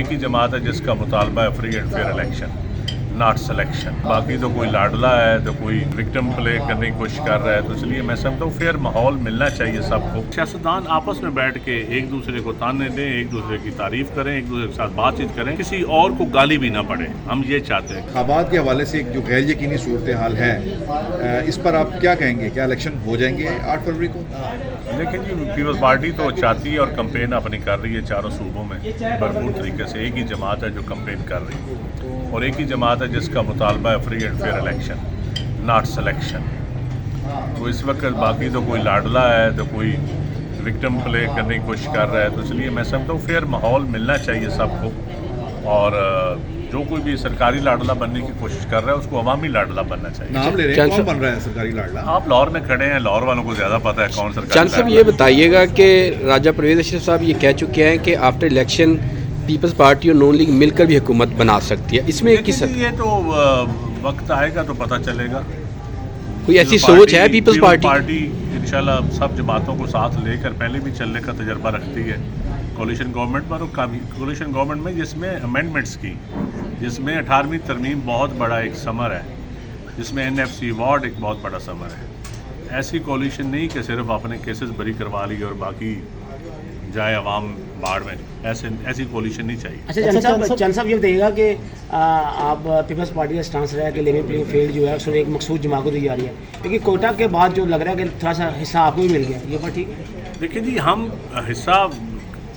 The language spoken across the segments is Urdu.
ایک ہی جماعت ہے جس کا مطالبہ ہے free and fair election, not selection. باقی تو کوئی لاڈلا ہے تو کوئی وکٹم پلے کرنے کی کوشش کر رہا ہے. تو اس لیے میں سمجھتا ہوں فیئر ماحول ملنا چاہیے سب کو. سیاستدان آپس میں بیٹھ کے ایک دوسرے کو تانے دیں، ایک دوسرے کی تعریف کریں، ایک دوسرے کے ساتھ بات چیت کریں، کسی اور کو گالی بھی نہ پڑے. ہم یہ چاہتے ہیں. انتخابات کے حوالے سے ایک جو غیر یقینی صورتحال ہے، اس پر آپ کیا کہیں گے؟ کیا الیکشن ہو جائیں گے 8 فروری کو؟ لیکن جی پیپلز پارٹی تو چاہتی ہے اور کمپین اپنی کر رہی ہے چاروں صوبوں میں بھرپور طریقے سے. ایک ہی جماعت ہے جو کمپین کر رہی ہے اور ایک ہی جماعت ہے جس کا مطالبہ ہے free and fair election, not selection. تو اس وقت باقی تو کوئی لاڈلا ہے تو کوئی وکٹم پلے کرنے کی کوشش کر رہا ہے. تو اس لیے میں سمجھتا ہوں فیئر ماحول ملنا چاہیے سب کو. اور جو کوئی بھی سرکاری لاڈلا بننے کی کوشش کر رہا ہے اس کو عوامی لاڈلا بننا چاہیے. نام لے رہے ہیں، کون بن رہا ہے سرکاری لاڈلا؟ آپ لاہور میں کھڑے ہیں، لاہور والوں کو زیادہ پتہ ہے کون سرکاری چند صاحب یہ بتائیے گا کہ راجہ پرویز اشرف صاحب یہ کہہ چکے ہیں کہ آفٹر الیکشن پیپلز پارٹی اور نون لیگ مل کر بھی حکومت بنا سکتی ہے. اس میں کس یہ تو وقت آئے گا تو پتہ چلے گا. کوئی ایسی سوچ ہے پیپلز پارٹی انشاءاللہ سب جماعتوں کو ساتھ لے کر پہلے بھی چلنے کا تجربہ رکھتی ہے کولیشن گورنمنٹ پر. کولیشن گورنمنٹ میں جس میں امینڈمنٹس کی، جس میں 18ویں ترمیم بہت بڑا ایک ثمر ہے، جس میں NFC وارڈ ایک بہت بڑا ثمر ہے. ایسی کولیشن نہیں کہ صرف اپنے کیسز بری کروا لی اور باقی جائے عوام باڑ میں. ایسی کولیشن نہیں چاہیے. اچھا چند صاحب یہ بتائیے گا کہ آپ پیپلز پارٹی کا اسٹانس رہا ہے کہ لیول پلینگ فیلڈ جو ہے اس میں ایک مخصوص جماعت کو دی جا رہی ہے، لیکن کوٹا کے بعد جو لگ رہا ہے کہ تھوڑا سا حصہ آپ کو بھی مل گیا، یہ بات ٹھیک ہے؟ دیکھیں جی، ہم حصہ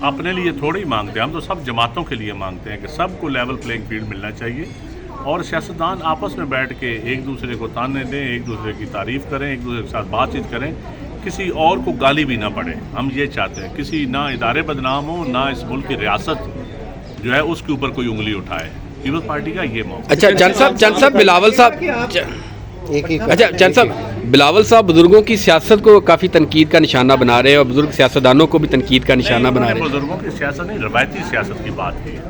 اپنے لیے تھوڑی مانگتے ہیں، ہم تو سب جماعتوں کے لیے مانگتے ہیں کہ سب کو لیول پلینگ فیلڈ ملنا چاہیے. اور سیاستدان آپس میں بیٹھ کے ایک دوسرے کو تانے دیں، ایک دوسرے کی تعریف کریں، ایک دوسرے کے ساتھ بات چیت کریں، کسی اور کو گالی بھی نہ پڑے. ہم یہ چاہتے ہیں کسی نہ ادارے بدنام ہو، نہ اس ملک کی ریاست جو ہے اس کے اوپر کوئی انگلی اٹھائے. پیپلز پارٹی کا یہ موقع. اچھا چند صاحب بلاول صاحب بزرگوں کی سیاست کو کافی تنقید کا نشانہ بنا رہے ہیں اور بزرگ سیاستدانوں کو بھی تنقید کا نشانہ بنا رہے ہیں. بزرگوں کی سیاست نہیں، روایتی سیاست کی بات کی ہے.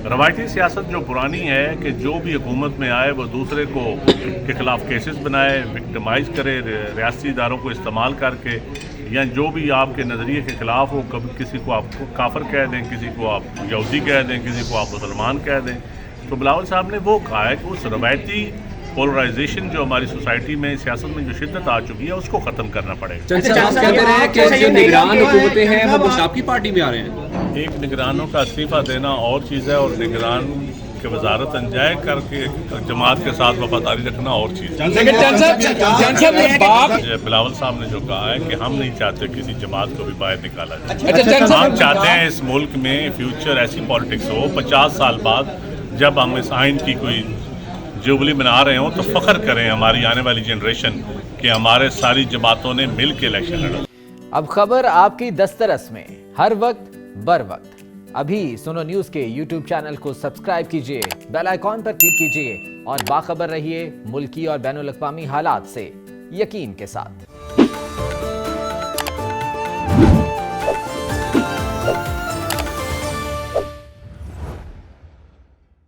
روایتی سیاست جو پرانی ہے کہ جو بھی حکومت میں آئے وہ دوسرے کو کے خلاف کیسز بنائے، وکٹمائز کرے، ریاستی اداروں کو استعمال کر کے، یا جو بھی آپ کے نظریے کے خلاف ہو، کبھی کسی کو آپ کافر کہہ دیں، کسی کو آپ یہودی کہہ دیں، کسی کو آپ مسلمان کہہ دیں. تو بلاول صاحب نے وہ کہا ہے کہ اس روایتی پولرائزیشن جو ہماری سوسائٹی میں سیاست میں جو شدت آ چکی ہے اس کو ختم کرنا پڑے گا. کہتے ہیں کہ جو نگران حکومتیں ہیں وہ آپ کی پارٹی میں آ رہے ہیں. ایک نگرانوں کا استعفیٰ دینا اور چیز ہے اور نگران کی وزارت انجائے کر کے جماعت کے ساتھ وفاداری رکھنا اور چیز ہے. بلاول صاحب نے جو کہا ہے کہ ہم نہیں چاہتے کسی جماعت کو بھی باہر نکالا جائے. ہم چاہتے ہیں اس ملک میں فیوچر ایسی پالیٹکس ہو 50 سال بعد جب ہم اس آئین کی کوئی جوبلی منا رہے ہوں تو فخر کریں ہماری آنے والی جنریشن کہ ہمارے ساری جماعتوں نے مل کے الیکشن لڑا. اب خبر آپ کی دسترس میں ہر وقت بر وقت. ابھی سنو نیوز کے YouTube چینل کو سبسکرائب کیجئے، بیل آئیکن پر کلک کیجئے اور باخبر رہیے ملکی اور بین الاقوامی حالات سے یقین کے ساتھ.